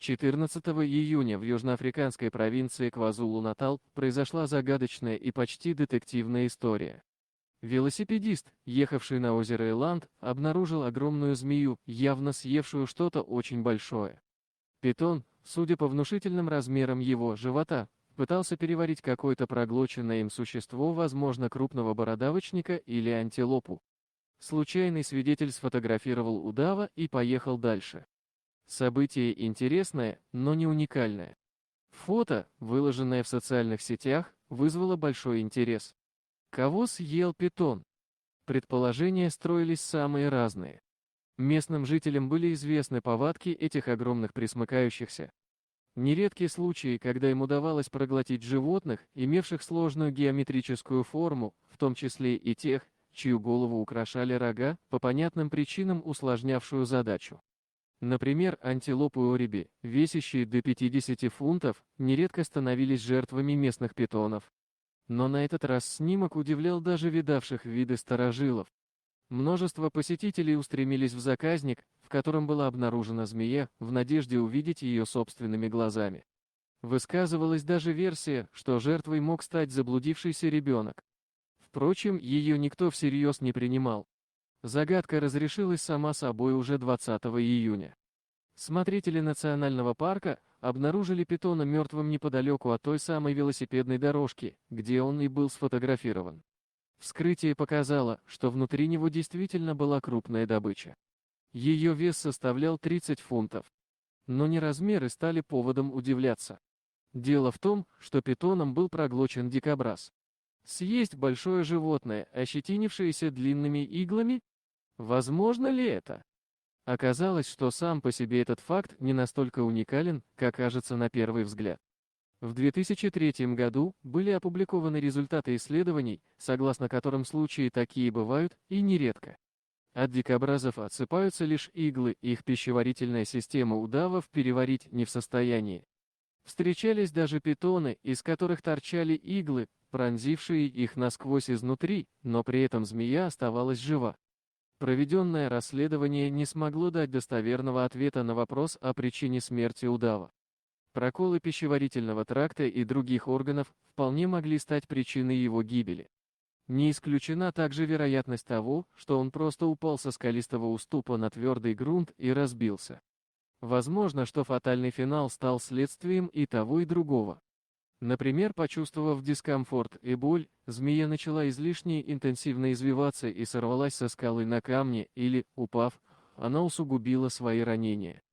14 июня в южноафриканской провинции Квазулу-Натал произошла загадочная и почти детективная история. Велосипедист, ехавший на озеро Эланд, обнаружил огромную змею, явно съевшую что-то очень большое. Питон, судя по внушительным размерам его живота, пытался переварить какое-то проглоченное им существо, возможно, крупного бородавочника или антилопу. Случайный свидетель сфотографировал удава и поехал дальше. Событие интересное, но не уникальное. Фото, выложенное в социальных сетях, вызвало большой интерес. Кого съел питон? Предположения строились самые разные. Местным жителям были известны повадки этих огромных пресмыкающихся. Нередки случаи, когда им удавалось проглотить животных, имевших сложную геометрическую форму, в том числе и тех, чью голову украшали рога, по понятным причинам усложнявшую задачу. Например, антилопы ориби, весящие до 50 фунтов, нередко становились жертвами местных питонов. Но на этот раз снимок удивлял даже видавших виды старожилов. Множество посетителей устремились в заказник, в котором была обнаружена змея, в надежде увидеть ее собственными глазами. Высказывалась даже версия, что жертвой мог стать заблудившийся ребенок. Впрочем, ее никто всерьез не принимал. Загадка разрешилась сама собой уже 20 июня. Смотрители национального парка обнаружили питона мертвым неподалеку от той самой велосипедной дорожки, где он и был сфотографирован. Вскрытие показало, что внутри него действительно была крупная добыча. Ее вес составлял 30 фунтов. Но не размеры стали поводом удивляться. Дело в том, что питоном был проглочен дикобраз. Съесть большое животное, ощетинившееся длинными иглами? Возможно ли это? Оказалось, что сам по себе этот факт не настолько уникален, как кажется на первый взгляд. В 2003 году были опубликованы результаты исследований, согласно которым случаи такие бывают и нередко. От дикобразов отсыпаются лишь иглы, их пищеварительная система удавов переварить не в состоянии. Встречались даже питоны, из которых торчали иглы, пронзившие их насквозь изнутри, но при этом змея оставалась жива. Проведенное расследование не смогло дать достоверного ответа на вопрос о причине смерти удава. Проколы пищеварительного тракта и других органов вполне могли стать причиной его гибели. Не исключена также вероятность того, что он просто упал со скалистого уступа на твердый грунт и разбился. Возможно, что фатальный финал стал следствием и того, и другого. Например, почувствовав дискомфорт и боль, змея начала излишне интенсивно извиваться и сорвалась со скалы на камни или, упав, она усугубила свои ранения.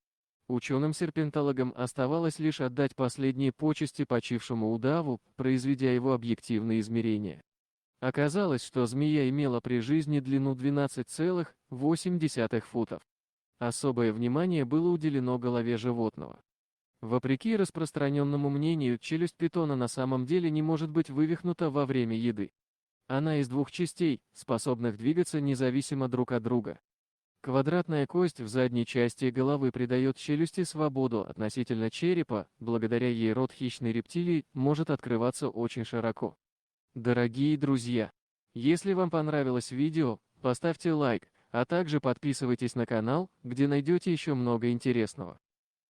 Ученым-серпентологам оставалось лишь отдать последние почести почившему удаву, произведя его объективные измерения. Оказалось, что змея имела при жизни длину 12,8 футов. Особое внимание было уделено голове животного. Вопреки распространенному мнению, челюсть питона на самом деле не может быть вывихнута во время еды. Она из двух частей, способных двигаться независимо друг от друга. Квадратная кость в задней части головы придает челюсти свободу относительно черепа, благодаря ей рот хищной рептилии может открываться очень широко. Дорогие друзья, если вам понравилось видео, поставьте лайк, а также подписывайтесь на канал, где найдете еще много интересного.